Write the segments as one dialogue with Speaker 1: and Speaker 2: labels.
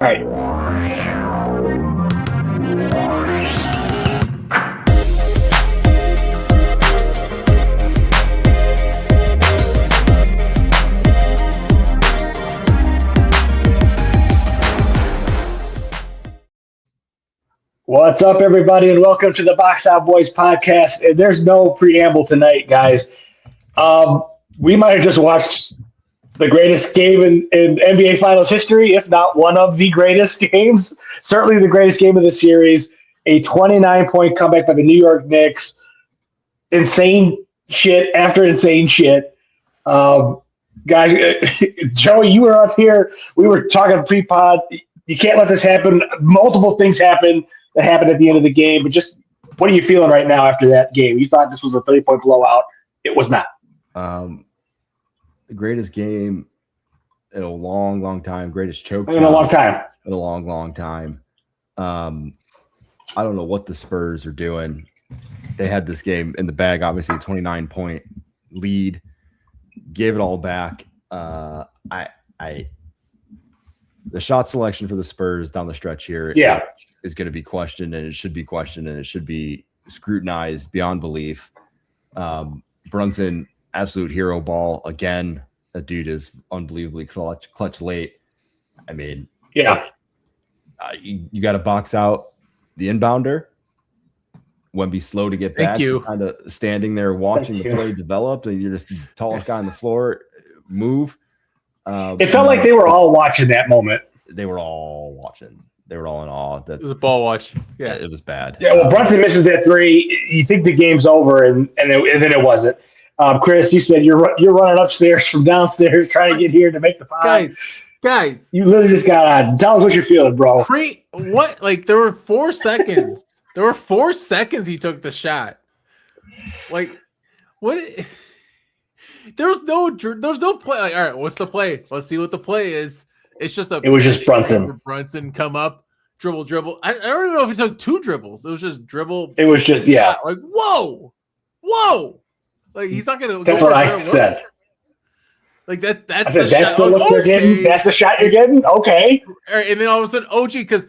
Speaker 1: All right. What's up, everybody, and welcome to the Box Out Boys podcast. And there's no preamble tonight, guys. We might have just watched the greatest game in NBA Finals history, if not one of the greatest games. Certainly the greatest game of the series. A 29-point comeback by the New York Knicks. Insane shit after insane shit. Guys, Joey, you were up here. We were talking pre-pod. You can't let this happen. Multiple things happened that happened at the end of the game. But just what are you feeling right now after that game? You thought this was a 30-point blowout. It was not.
Speaker 2: The greatest game in a long, long time. Greatest choke
Speaker 1: in a long time.
Speaker 2: In a long, long time. I don't know what the Spurs are doing. They had this game in the bag, obviously, 29-point lead. Gave it all back. The shot selection for the Spurs down the stretch here is going to be questioned, and it should be questioned, and it should be scrutinized beyond belief. Brunson, absolute hero ball again. That dude is unbelievably clutch late. I mean, you got to box out the inbounder. Wemby slow to get back. He's kind of standing there watching the play develop, and you're just the tallest guy on the floor. Move.
Speaker 1: It felt like they were all watching that moment.
Speaker 2: They were all watching. They were all in awe.
Speaker 3: It was a ball watch. Yeah,
Speaker 2: it was bad.
Speaker 1: Yeah, well, Brunson misses that three. You think the game's over, and then it wasn't. Chris, you said you're running upstairs from downstairs trying to get here to make the pod.
Speaker 3: Guys,
Speaker 1: you literally just got on. Tell us what you're feeling, bro.
Speaker 3: What? Like there were 4 seconds. There were 4 seconds he took the shot. Like what? There was no play. Like, all right, what's the play? Let's see what the play is. It's just
Speaker 1: it was just Brunson.
Speaker 3: Brunson come up, dribble. I don't even know if he took 2 dribbles. It was just dribble.
Speaker 1: It was just
Speaker 3: like whoa. Like he's not gonna.
Speaker 1: That's what I said.
Speaker 3: Like that's
Speaker 1: the shot. The look you're getting. That's the shot you're getting. Okay.
Speaker 3: And then all of a sudden, OG, because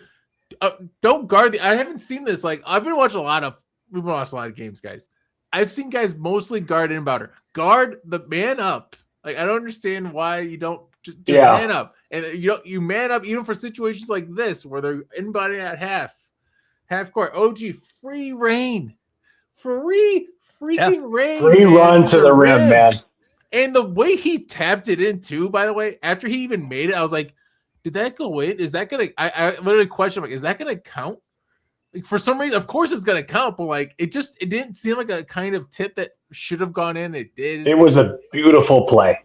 Speaker 3: don't guard I haven't seen this. Like we've been watching a lot of games, guys. I've seen guys mostly guard inbounder. Guard the man up. Like I don't understand why you don't just man up. And you man up even for situations like this where they're inbounding at half court. OG free reign. Free
Speaker 1: run to the rim, man.
Speaker 3: And the way he tapped it in too, by the way, after he even made it, I was like, did that go in? Is that gonna I literally questioned, like, is that gonna count? Like for some reason, of course it's gonna count, but like it didn't seem like a kind of tip that should have gone in. It did.
Speaker 1: It was a beautiful play.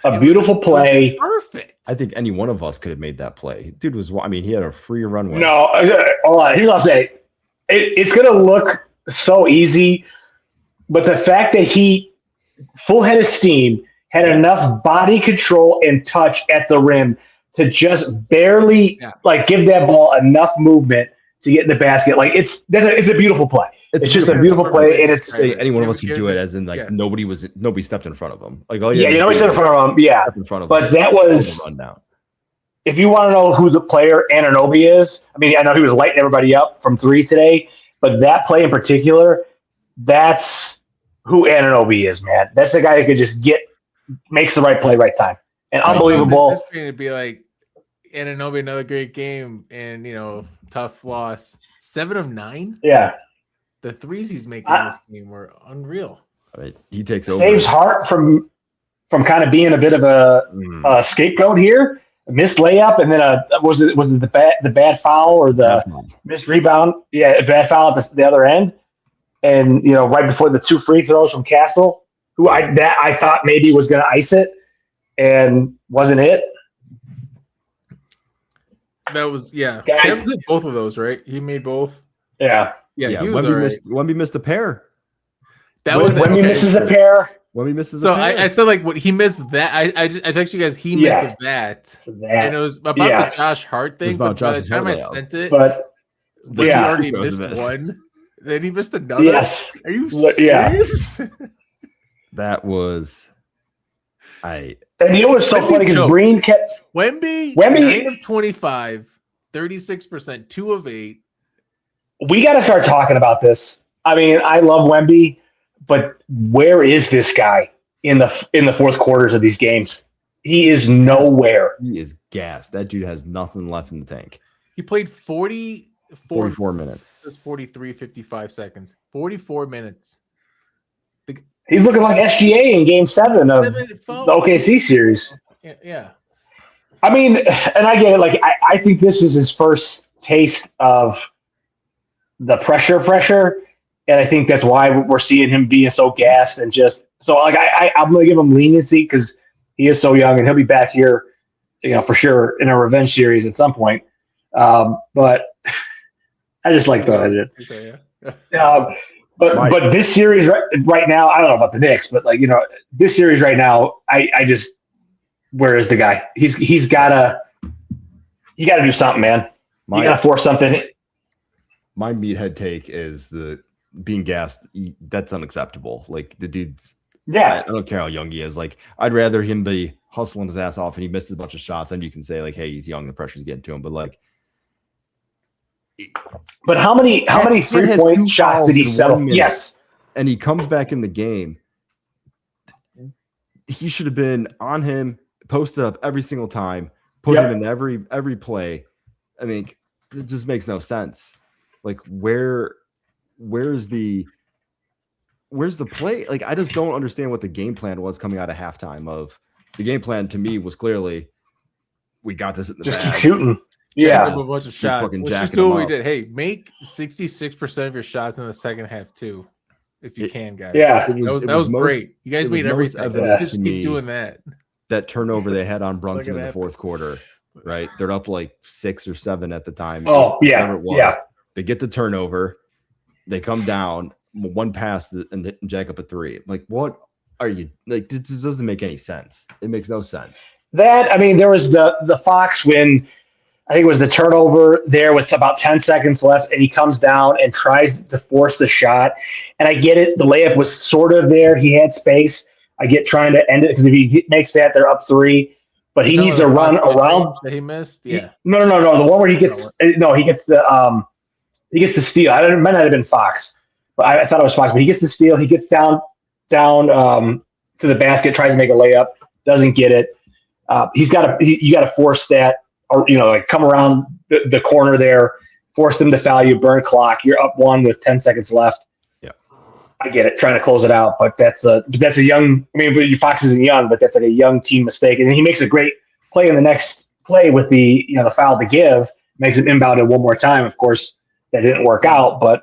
Speaker 1: Play.
Speaker 3: Perfect.
Speaker 2: I think any one of us could have made that play. Dude he had a free runway.
Speaker 1: No, hold on. Here's what I'll say. It's gonna look so easy. But the fact that he, full head of steam, had enough body control and touch at the rim to just barely give that ball enough movement to get in the basket. Like it's a beautiful play. It's just a beautiful play, and it's
Speaker 2: any one of us could do it. As in, nobody stepped in front of him. Like
Speaker 1: nobody stepped in front of him. Yeah, but that was rundown. If you want to know who the player Anunoby is, I mean, I know he was lighting everybody up from 3 today, but that play in particular, that's who Anunoby is, man. That's the guy that could just makes the right play, right time. And unbelievable.
Speaker 3: It's going to be like Anunoby, another great game, and tough loss. 7 of 9.
Speaker 1: Yeah,
Speaker 3: the threes he's making this game were unreal.
Speaker 2: I mean, he takes over.
Speaker 1: Saves Hart from kind of being a bit of a scapegoat here. A missed layup, and then was it the bad foul or the missed rebound? Yeah, a bad foul at the other end. And right before the 2 free throws from Castle, who I thought maybe was going to ice it, and wasn't it.
Speaker 3: That was Guys, was both of those, right? He made both.
Speaker 1: Yeah.
Speaker 2: Wemby missed a pair.
Speaker 1: Wemby misses a pair.
Speaker 2: Wemby misses a pair.
Speaker 3: I said when he missed that. I texted you guys he missed that, and it was about the Josh Hart thing. But by the time I sent it,
Speaker 1: but
Speaker 3: he already missed one. Then he missed another.
Speaker 1: Yes.
Speaker 3: Are you serious?
Speaker 1: Yeah.
Speaker 2: That was.
Speaker 1: And it was so funny because Green kept
Speaker 3: Wemby 9 of 25, 36%, 2 of 8.
Speaker 1: We got to start talking about this. I mean, I love Wemby, but where is this guy in the fourth quarters of these games? He is nowhere.
Speaker 2: He is gassed. That dude has nothing left in the tank.
Speaker 3: He played 44
Speaker 2: minutes.
Speaker 3: Just 43, 55 seconds. 44 minutes.
Speaker 1: He's looking like SGA in Game 7 of the OKC series.
Speaker 3: Yeah.
Speaker 1: I mean, and I get it. Like, I think this is his first taste of the pressure, and I think that's why we're seeing him being so gassed and just so. Like, I'm going to give him leniency because he is so young, and he'll be back here, for sure in a revenge series at some point. But I just like the idea. But this series right now, I don't know about the Knicks, but this series right now, I just, where is the guy? He's gotta do something, man. You gotta force something.
Speaker 2: My meathead take is the being gassed. That's unacceptable. Like the dude's.
Speaker 1: Yeah,
Speaker 2: I don't care how young he is. Like I'd rather him be hustling his ass off and he misses a bunch of shots, and you can say like, hey, he's young, the pressure's getting to him. But like.
Speaker 1: But how many 3-point shots did he settle? Yes.
Speaker 2: And he comes back in the game. He should have been on him, posted up every single time, put him in every play. I mean, it just makes no sense. Like where's the play? Like I just don't understand what the game plan was coming out of halftime. Of the game plan to me was clearly we got this at the
Speaker 1: just
Speaker 2: bag.
Speaker 1: keep shooting.
Speaker 3: Yeah, a bunch of shots. Let's just do what we did. Hey, make 66% of your shots in the second half too, if you can, guys.
Speaker 1: Yeah,
Speaker 3: that was great. You guys made everything. Let's just keep doing that.
Speaker 2: That turnover they had on Brunson in the fourth quarter, right? They're up like 6 or 7 at the time.
Speaker 1: Oh yeah, yeah.
Speaker 2: They get the turnover, they come down, one pass and jack up a 3. Like, what are you like? This doesn't make any sense. It makes no sense.
Speaker 1: There was the Fox when. I think it was the turnover there with about 10 seconds left, and he comes down and tries to force the shot. And I get it. The layup was sort of there. He had space. I get trying to end it because if he makes that, they're up 3. But he needs to run around.
Speaker 3: That he missed? Yeah.
Speaker 1: No. The one where he gets the steal. It might not have been Fox, but I thought it was Fox. But he gets the steal. He gets down to the basket, tries to make a layup, doesn't get it. You got to force that. Or, come around the corner there, force them to foul you, burn clock. You're up 1 with 10 seconds left.
Speaker 2: Yeah,
Speaker 1: I get it, trying to close it out, but that's a young. I mean, Fox isn't young, but that's like a young team mistake. And he makes a great play in the next play with the foul to give, makes it inbounded one more time. Of course, that didn't work out, but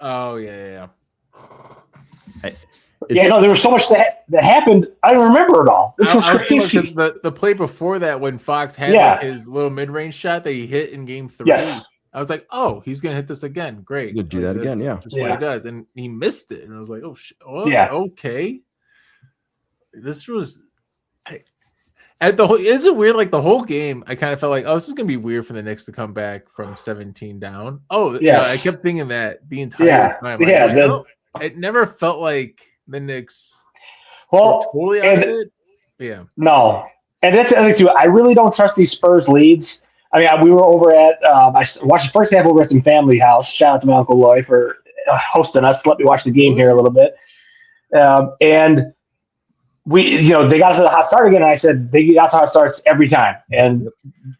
Speaker 1: there was so much that happened. I don't remember it all. This was crazy.
Speaker 3: The play before that, when Fox had his little mid-range shot that he hit in Game 3, I was like, "Oh, he's gonna hit this again. Great,
Speaker 2: he'll do that again." Yeah,
Speaker 3: just what he does, and he missed it, and I was like, okay." This was. Is it weird? Like the whole game, I kind of felt like, this is gonna be weird for the Knicks to come back from 17 down. I kept thinking that the entire time. It never felt like the Knicks were totally out of it. Yeah. No.
Speaker 1: And that's the other thing, too. I really don't trust these Spurs leads. I mean, we were over at I watched the first half over at some family house. Shout out to my Uncle Loy for hosting us to let me watch the game here a little bit. And we, they got to the hot start again, and I said they got to hot starts every time. And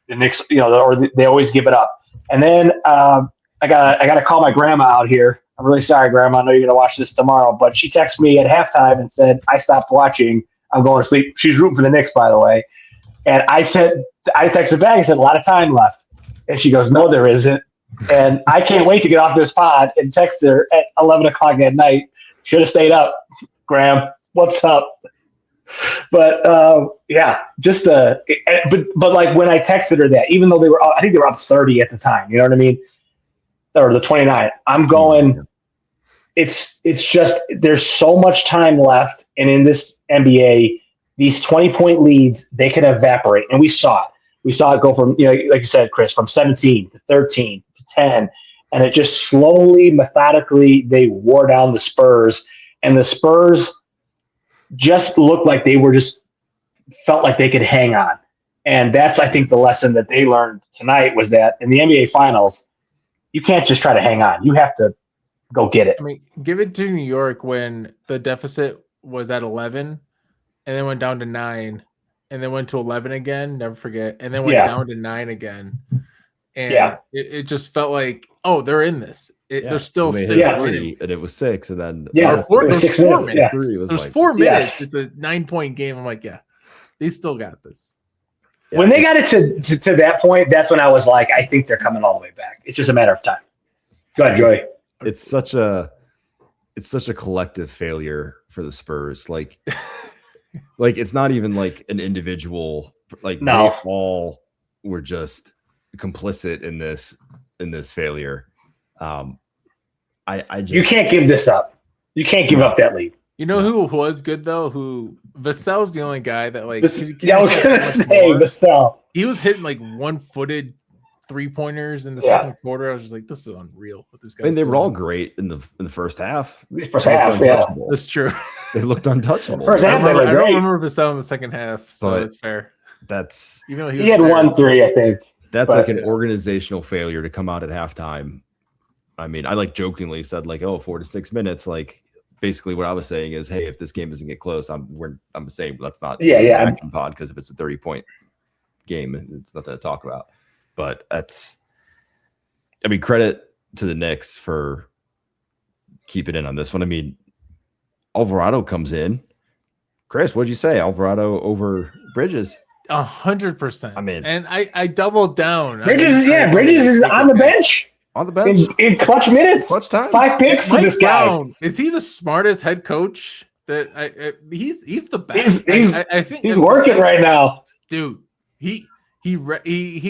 Speaker 1: the Knicks, or they always give it up. And then I gotta call my grandma out here. I'm really sorry, Grandma. I know you're going to watch this tomorrow, but she texted me at halftime and said, I stopped watching. I'm going to sleep. She's rooting for the Knicks, by the way. And I texted back and said, a lot of time left. And she goes, no, there isn't. And I can't wait to get off this pod and text her at 11 o'clock at night. Should have stayed up. Graham, what's up? But but like when I texted her that, even though I think they were up 30 at the time, you know what I mean? Or the 29. I'm going. It's just there's so much time left, and in this NBA, these 20-point leads they can evaporate, and we saw it. We saw it go from like you said, Chris, from 17 to 13 to 10, and it just slowly, methodically, they wore down the Spurs, and the Spurs just looked like they were felt like they could hang on, And that's, I think, the lesson that they learned tonight was that in the NBA Finals, you can't just try to hang on. You have to go get it.
Speaker 3: I mean, give it to New York when the deficit was at 11 and then went down to 9 and then went to 11 again, never forget, and then went down to 9 again. And it just felt like, oh, they're in this. There's still 6 minutes.
Speaker 2: And it was 6, and then
Speaker 1: it was 6 minutes.
Speaker 3: There's 4 minutes. It's a 9-point game. I'm like, they still got this.
Speaker 1: When they got it to that point, that's when I was like, I think they're coming all the way back. It's just a matter of time. Go ahead, Joey.
Speaker 2: It's such a collective failure for the Spurs. Like it's not even like an individual. Like they all were just complicit in this failure. You can't give this up. You can't give up that lead.
Speaker 3: You know who was good though? Vassell's the only guy that like.
Speaker 1: I was gonna say Vassell.
Speaker 3: He was hitting like 1-footed 3-pointers in the second quarter. I was just like, this is unreal. What this guy.
Speaker 2: I mean, they were all great in the first half.
Speaker 1: First half,
Speaker 3: that's true.
Speaker 2: They looked untouchable.
Speaker 1: First half,
Speaker 3: I don't remember Vassell in the second half, so that's fair.
Speaker 2: That's
Speaker 3: even though
Speaker 1: he had 1-3, I think.
Speaker 2: That's like an organizational failure to come out at halftime. I mean, I like jokingly said like, 4 to 6 minutes. Like basically what I was saying is, hey, if this game doesn't get close, I'm saying let's not action pod, because if it's a 30-point game, it's nothing to talk about. But credit to the Knicks for keeping in on this one. I mean, Alvarado comes in. Chris, what'd you say? Alvarado over Bridges?
Speaker 3: 100%.
Speaker 2: I mean,
Speaker 3: and I doubled down.
Speaker 1: Bridges is on the bench.
Speaker 2: On the bench
Speaker 1: in clutch minutes.
Speaker 2: Clutch time.
Speaker 1: 5 picks for this guy.
Speaker 3: Is he the smartest head coach? He's the best. I think
Speaker 1: he's working right now,
Speaker 3: dude. He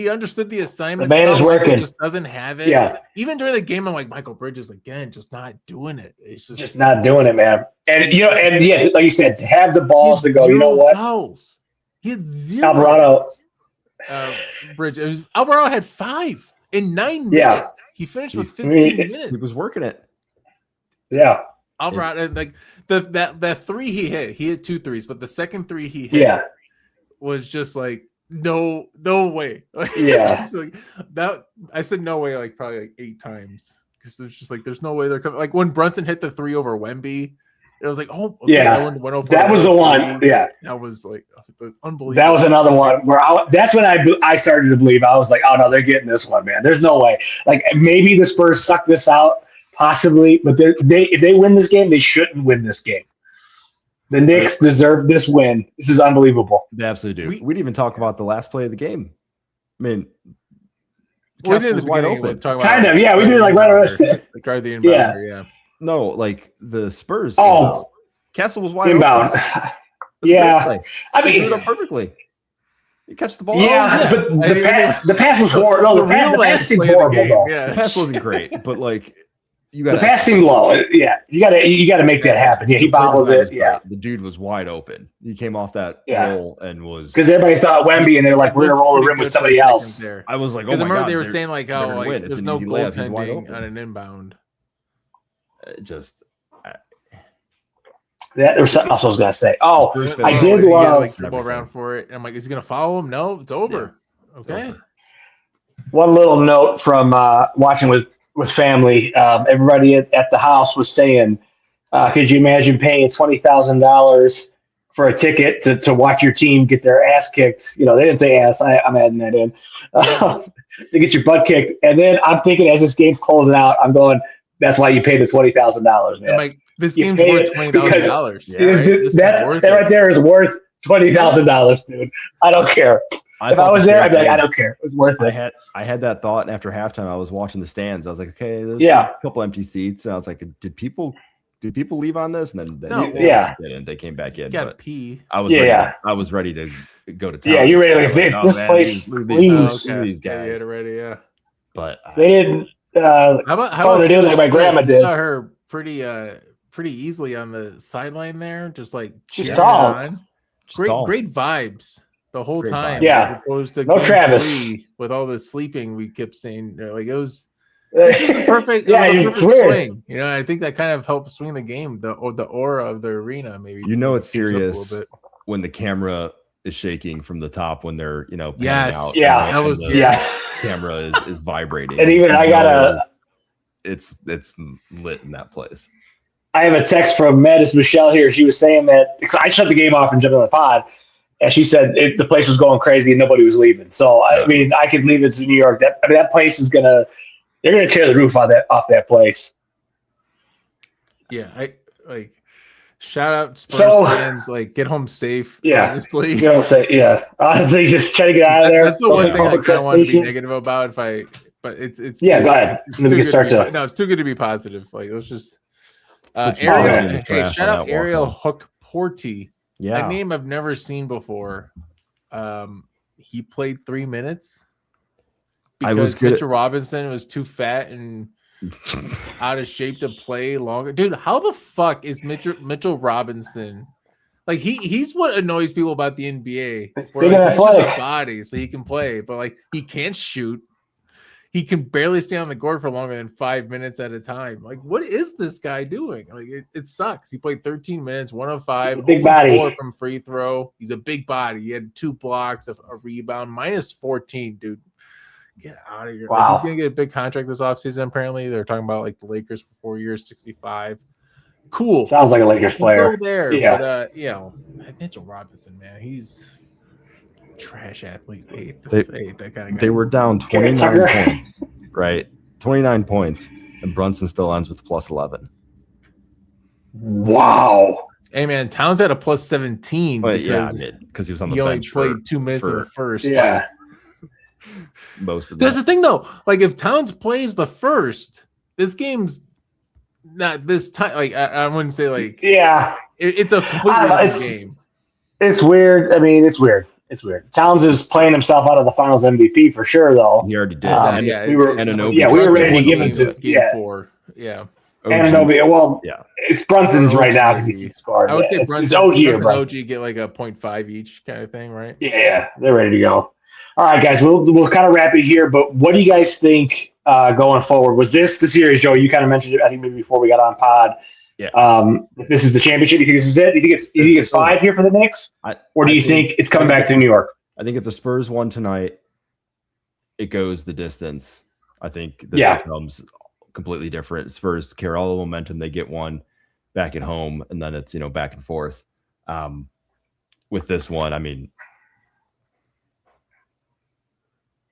Speaker 3: understood the assignment.
Speaker 1: The man is working.
Speaker 3: He just doesn't have it.
Speaker 1: Yeah.
Speaker 3: Even during the game, I'm like, Michael Bridges again, just not doing it. It's
Speaker 1: just not doing it, man. And like you said, to have the balls to go. You know what?
Speaker 3: Fouls. He had 0.
Speaker 1: Alvarado.
Speaker 3: Bridges. Alvarado had 5 in 9 minutes.
Speaker 1: Yeah.
Speaker 3: He finished with 15 minutes.
Speaker 2: He was working it.
Speaker 1: Yeah.
Speaker 3: Alvarado, like that 3 he hit 2 threes, but the second 3 he hit was just like no way. Just like that. I said no way like probably like 8 times, because there's just like there's no way they're coming. Like when Brunson hit the 3 over Wemby, it was like, oh okay,
Speaker 1: that was the one. Yeah,
Speaker 3: that was like unbelievable.
Speaker 1: That was another one where that's when I started to believe. I was like, oh no, they're getting this one, man. There's no way. Like maybe the Spurs suck this out, possibly, but if they win this game, they shouldn't win this game. The Knicks deserve this win. This is unbelievable.
Speaker 2: They absolutely do. We didn't even talk about the last play of the game. I mean,
Speaker 3: we did was wide open.
Speaker 1: Kind of, yeah. We did like right around
Speaker 3: the guard the inbounder, yeah.
Speaker 2: No, like the Spurs. Castle was wide
Speaker 1: inbound.
Speaker 2: Open.
Speaker 1: Yeah, I mean,
Speaker 2: he threw it up perfectly. You catch the ball.
Speaker 1: Yeah, but the pass was horrible. No, the pass seemed horrible.
Speaker 2: The pass wasn't great, but like
Speaker 1: the pass seemed low. Yeah, you got to make that happen. Yeah, he bobbles it. Yeah,
Speaker 2: the dude was wide open. He came off that roll and was
Speaker 1: because everybody thought Wemby, and they're like, we're gonna roll the rim with somebody else.
Speaker 2: I was like,
Speaker 3: oh my god! I remember they were saying like, oh, like, there's no goaltending on an inbound.
Speaker 1: There was something else I was going to say. Oh, I did love
Speaker 3: dribble around for it. And I'm like, is he going to follow him? No, it's over. Yeah, okay. It's over.
Speaker 1: One little note from watching with family. Everybody at the house was saying, could you imagine paying $20,000 for a ticket to watch your team get their ass kicked? You know, they didn't say ass. I'm adding that in. To get your butt kicked. And then I'm thinking as this game's closing out, I'm going, that's why you paid the $20,000, man.
Speaker 3: I'm like, this game's worth $20,000.
Speaker 1: That right there is worth $20,000, dude. I don't care. If I was there, I'd be like, I don't care. It was worth it.
Speaker 2: I had that thought, and after halftime, I was watching the stands. I was like, okay, there's a couple empty seats, and I was like, did people leave on this? And then they came back in.
Speaker 3: You gotta pee.
Speaker 2: I was ready to go to town.
Speaker 1: Yeah, you're ready. This place leaves
Speaker 2: these guys.
Speaker 3: Ready,
Speaker 2: But
Speaker 1: they didn't.
Speaker 3: How about
Speaker 1: like my grandma did?
Speaker 3: Saw her pretty easily on the sideline there, just like
Speaker 1: she's tall.
Speaker 3: Great vibes the whole time.
Speaker 1: Yeah,
Speaker 3: as opposed to
Speaker 1: no Travis
Speaker 3: with all the sleeping we kept saying. Like it was the perfect. Perfect swing. You know, I think that kind of helped swing the game. The aura of the arena, maybe.
Speaker 2: You know, it's serious when the camera is shaking from the top when they're panning
Speaker 3: Yes.
Speaker 2: out.
Speaker 1: Yeah.
Speaker 2: and
Speaker 3: That was
Speaker 2: the
Speaker 1: yes.
Speaker 2: camera is vibrating.
Speaker 1: And even I got
Speaker 2: it's lit in that place.
Speaker 1: I have a text from Metis Michelle here. She was saying that because I shut the game off and jumped on the pod, and she said the place was going crazy and nobody was leaving. So I mean, I could leave it to New York. That place is they're gonna tear the roof off that place.
Speaker 3: Yeah, shout out Spurs fans. Like, get home safe.
Speaker 1: Yeah,
Speaker 3: honestly.
Speaker 1: You know what I'm saying? Yeah, honestly, just try to get out of there.
Speaker 3: That's the one thing I kind of want to be negative about. But it's
Speaker 1: yeah. Go ahead.
Speaker 3: It's too good to be positive. Like, let's just. Ariel, shout out Ariel Hook Porty.
Speaker 2: Yeah,
Speaker 3: that name I've never seen before. He played 3 minutes because Mitchell Robinson was too fat and out of shape to play longer. Dude, how the fuck is Mitchell Robinson? Like, he's what annoys people about the NBA. Where, like, he's just a body, so he can play, but like he can't shoot. He can barely stay on the court for longer than 5 minutes at a time. Like, what is this guy doing? Like, it sucks. He played 13 minutes, 1 of 5,
Speaker 1: big body
Speaker 3: 4 from free throw. He's a big body. He had 2 blocks, a rebound, minus 14, dude. Get out of here.
Speaker 1: Wow.
Speaker 3: Like, he's gonna get a big contract this offseason. Apparently, they're talking about like the Lakers for 4 years, 65. Cool.
Speaker 1: Sounds like a Lakers player.
Speaker 3: Go there,
Speaker 1: yeah.
Speaker 3: But Mitchell Robinson, man, he's trash athlete. That kind of guy.
Speaker 2: They were down 29 points, right? 29 points, and Brunson still ends with plus 11.
Speaker 1: Wow.
Speaker 3: Hey man, Towns had a plus 17
Speaker 2: because he was on the bench.
Speaker 3: He only played 2 minutes in the first.
Speaker 1: Yeah.
Speaker 2: Most of
Speaker 3: that's the thing though. Like, if Towns plays the first, this game's not this time. Like, I wouldn't say like it's a completely different game.
Speaker 1: It's weird. I mean, it's weird. Towns is playing himself out of the Finals MVP for sure, though.
Speaker 2: He already did.
Speaker 1: We were ready to give him to
Speaker 3: game 4. Yeah.
Speaker 1: Anunoby. Well, it's Brunson's right now because he's scored.
Speaker 3: I would say Brunson,
Speaker 1: OG or Brunson.
Speaker 3: OG get like a 0.5 each kind of thing, right?
Speaker 1: Yeah, they're ready to go. All right, guys, we'll kind of wrap it here. But what do you guys think going forward? Was this the series, Joe? You kind of mentioned it, I think, maybe before we got on pod.
Speaker 2: Yeah.
Speaker 1: This is the championship. You think this is it? You think it's 5 here for the Knicks, or do you think it's coming back to New York?
Speaker 2: I think if the Spurs won tonight, it goes the distance. I think this becomes completely different. Spurs carry all the momentum. They get one back at home, and then it's back and forth. With this one, I mean,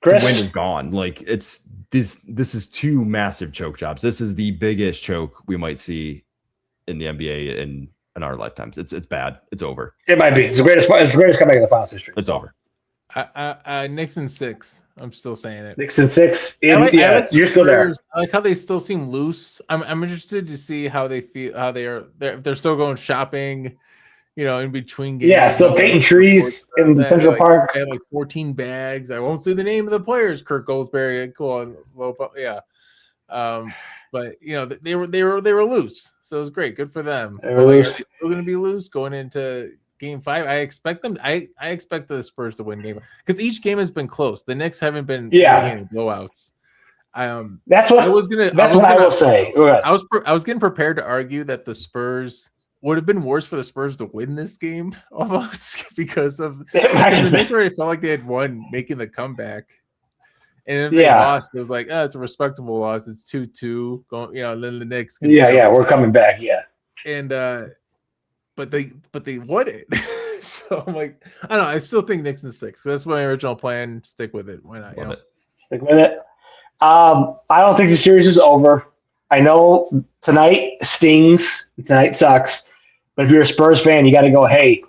Speaker 1: Chris?
Speaker 2: The wind is gone. Like, it's this is 2 massive choke jobs. This is the biggest choke we might see in the NBA in our lifetimes. It's bad. It's over.
Speaker 1: It might be. It's the greatest comeback in the finals history.
Speaker 2: It's over.
Speaker 3: Knicks in 6. I'm still saying it.
Speaker 1: Knicks in 6.
Speaker 3: You're still there. I like how they still seem loose. I'm interested to see how they feel. How if they're still going shopping. In between games.
Speaker 1: Yeah, still painting trees in Central Park.
Speaker 3: I had like 14 bags. I won't say the name of the players. Kurt Goldsberry, cool. Yeah. But they were loose, so it was great. Good for them. Are they still going to be loose going into Game 5? I expect them. I expect the Spurs to win Game 5 because each game has been close. The Knicks haven't been blowouts.
Speaker 1: That's what I will say.
Speaker 3: I was getting prepared to argue that the Spurs would have been worse for the Spurs to win this game almost because the Knicks already felt like they had won, making the comeback. And if they lost, it was like, it's a respectable loss. It's 2-2. And then the Knicks.
Speaker 1: We're coming back. Yeah.
Speaker 3: And but they won it. So I'm like, I don't know. I still think Knicks in 6. So that's my original plan. Stick with it. Why not?
Speaker 1: Stick with it. I don't think the series is over. I know tonight stings. Tonight sucks. But if you're a Spurs fan, you got to go, hey,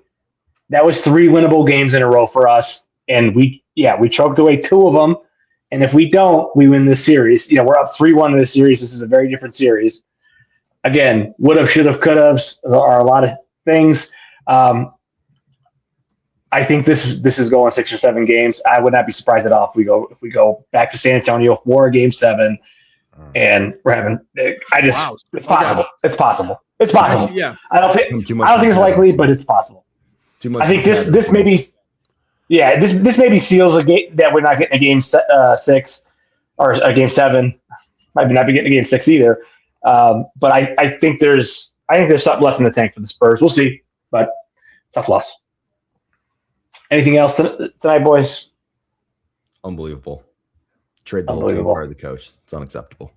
Speaker 1: that was 3 winnable games in a row for us. And we choked away 2 of them. And if we don't, we win this series. We're up 3-1 in this series. This is a very different series. Again, would have, should have, could have are a lot of things. I think this is going 6 or 7 games. I would not be surprised at all if we go back to San Antonio for Game 7, and we're having. It's possible. It's possible. It's possible.
Speaker 3: Yeah.
Speaker 1: I don't think it's likely, but it's possible.
Speaker 2: Too much.
Speaker 1: I think this maybe. Yeah, this maybe seals a game that we're not getting a Game 6 or a Game 7. Might not be getting a Game 6 either. But I think there's something left in the tank for the Spurs. We'll see, but tough loss. Anything else tonight, boys?
Speaker 2: Unbelievable. Trade the whole team, fire the coach. It's unacceptable.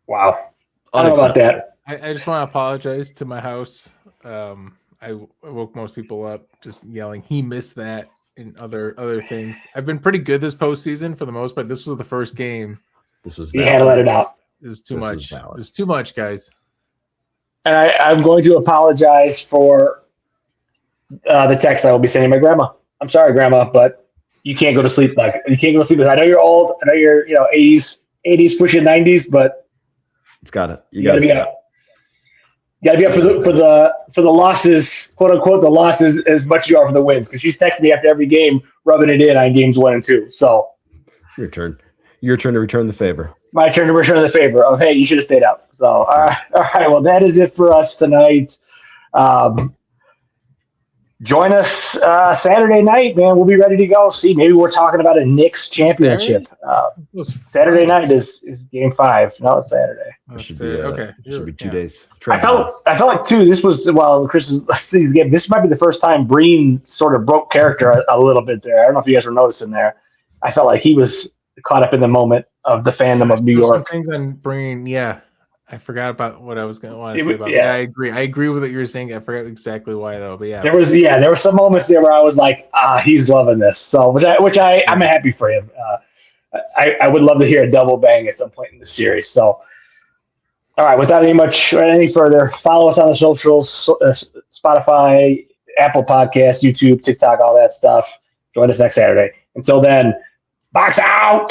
Speaker 1: Wow. I don't know about that.
Speaker 3: I just want to apologize to my house. I woke most people up just yelling, he missed that, and other things. I've been pretty good this postseason for the most part. This was the first game.
Speaker 2: This was
Speaker 1: you had to let it out.
Speaker 3: It was too much. It was too much, guys.
Speaker 1: And I'm going to apologize for the text I will be sending my grandma. I'm sorry, Grandma, but you can't go to sleep like you can't go to sleep. I know you're old. I know you're 80s pushing 90s, but
Speaker 2: it's gotta
Speaker 1: be up. You gotta be up for the losses, quote unquote, the losses as much as you are for the wins. Because she's texting me after every game, rubbing it in on games 1 and 2. So
Speaker 2: your turn to return the favor.
Speaker 1: My turn to return the favor. Oh, hey, you should have stayed out. So all right. Well, that is it for us tonight. Join us Saturday night, man. We'll be ready to go. See, maybe we're talking about a Knicks championship. Saturday night is game 5. No, it's Saturday.
Speaker 2: It should be 2 days.
Speaker 1: I felt like too. This was Chris's season game. This might be the first time Breen sort of broke character a little bit there. I don't know if you guys were noticing there. I felt like he was caught up in the moment of the fandom of New York.
Speaker 3: Some things on Breen, yeah. I forgot about what I was going to want to say about that. I agree with what you were saying. I forgot exactly why though, but yeah.
Speaker 1: There were some moments there where I was like, he's loving this. So I'm happy for him. I would love to hear a double bang at some point in the series. So all right, without any further, follow us on the socials, Spotify, Apple Podcasts, YouTube, TikTok, all that stuff. Join us next Saturday. Until then, box out.